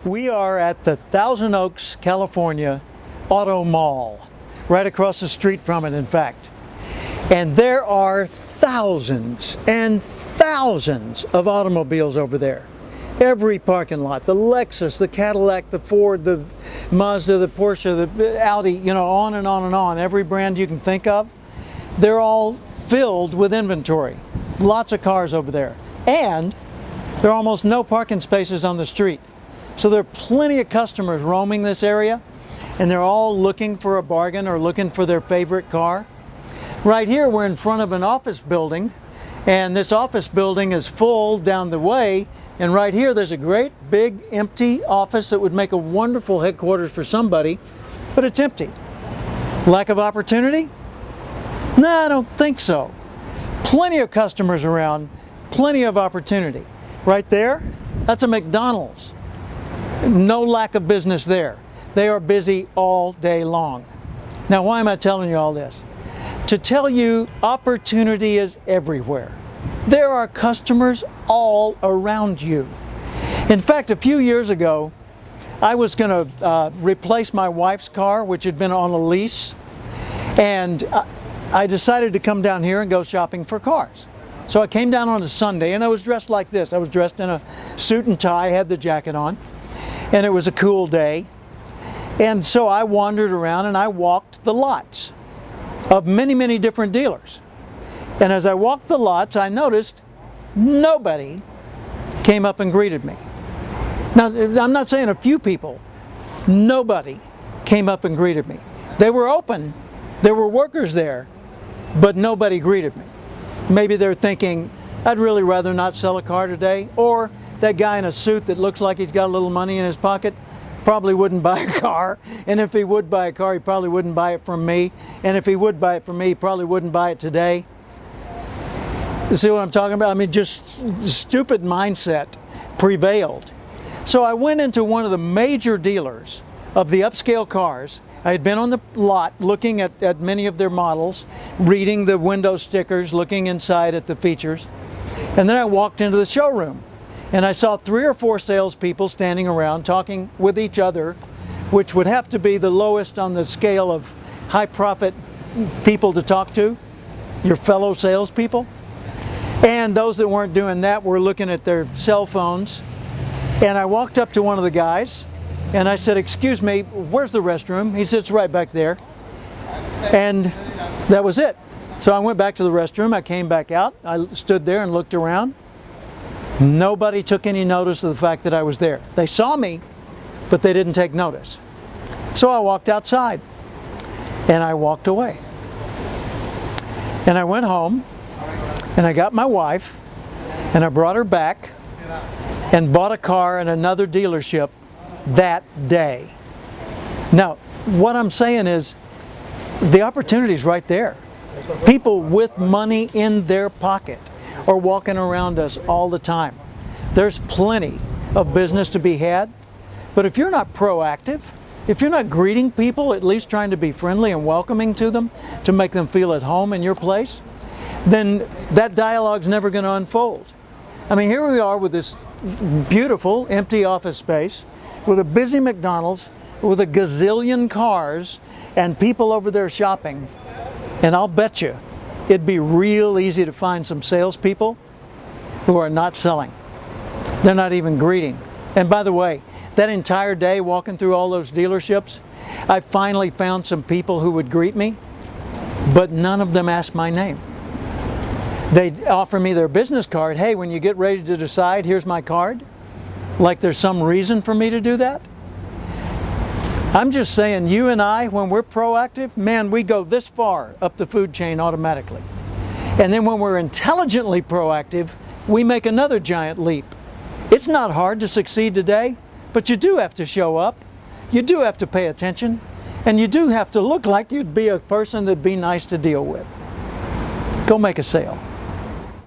We are at the Thousand Oaks, California Auto Mall, right across the street from it, in fact. And there are thousands and thousands of automobiles over there. Every parking lot, the Lexus, the Cadillac, the Ford, the Mazda, the Porsche, the Audi, you know, on and on and on. Every brand you can think of, they're all filled with inventory. Lots of cars over there. And there are almost no parking spaces on the street. So there are plenty of customers roaming this area, and they're all looking for a bargain or looking for their favorite car. Right here we're in front of an office building, and this office building is full down the way, and right here there's a great big empty office that would make a wonderful headquarters for somebody, but it's empty. Lack of opportunity? No, I don't think so. Plenty of customers around, plenty of opportunity. Right there, that's a McDonald's. No lack of business there. They are busy all day long. Now, why am I telling you all this? To tell you opportunity is everywhere. There are customers all around you. In fact, a few years ago, I was going to replace my wife's car, which had been on a lease, and I decided to come down here and go shopping for cars. So I came down on a Sunday, and I was dressed like this. I was dressed in a suit and tie, had the jacket on, and it was a cool day. And so I wandered around and I walked the lots of many, many different dealers. And as I walked the lots, I noticed nobody came up and greeted me. Now, I'm not saying a few people. Nobody came up and greeted me. They were open. There were workers there, but nobody greeted me. Maybe they're thinking, I'd really rather not sell a car today, or that guy in a suit that looks like he's got a little money in his pocket probably wouldn't buy a car, and if he would buy a car, he probably wouldn't buy it from me, and if he would buy it from me, he probably wouldn't buy it today. You see what I'm talking about? I mean, just stupid mindset prevailed. So I went into one of the major dealers of the upscale cars. I had been on the lot looking at many of their models, reading the window stickers, looking inside at the features, and then I walked into the showroom. And I saw 3 or 4 salespeople standing around talking with each other, which would have to be the lowest on the scale of high profit people to talk to, your fellow salespeople. And those that weren't doing that were looking at their cell phones. And I walked up to one of the guys and I said, "Excuse me, where's the restroom?" He said, "It's right back there." And that was it. So I went back to the restroom, I came back out, I stood there and looked around. Nobody took any notice of the fact that I was there. They saw me, but they didn't take notice. So I walked outside and I walked away. And I went home and I got my wife and I brought her back and bought a car in another dealership that day. Now, what I'm saying is the opportunity is right there. People with money in their pocket are walking around us all the time. There's plenty of business to be had, but if you're not proactive, if you're not greeting people, at least trying to be friendly and welcoming to them, to make them feel at home in your place, then that dialogue's never going to unfold. I mean, here we are with this beautiful empty office space, with a busy McDonald's, with a gazillion cars, and people over there shopping, and I'll bet you it'd be real easy to find some salespeople who are not selling. They're not even greeting. And by the way, that entire day walking through all those dealerships, I finally found some people who would greet me, but none of them asked my name. They'd offer me their business card. "Hey, when you get ready to decide, here's my card." Like there's some reason for me to do that. I'm just saying, you and I, when we're proactive, man, we go this far up the food chain automatically. And then when we're intelligently proactive, we make another giant leap. It's not hard to succeed today, but you do have to show up. You do have to pay attention. And you do have to look like you'd be a person that'd be nice to deal with. Go make a sale.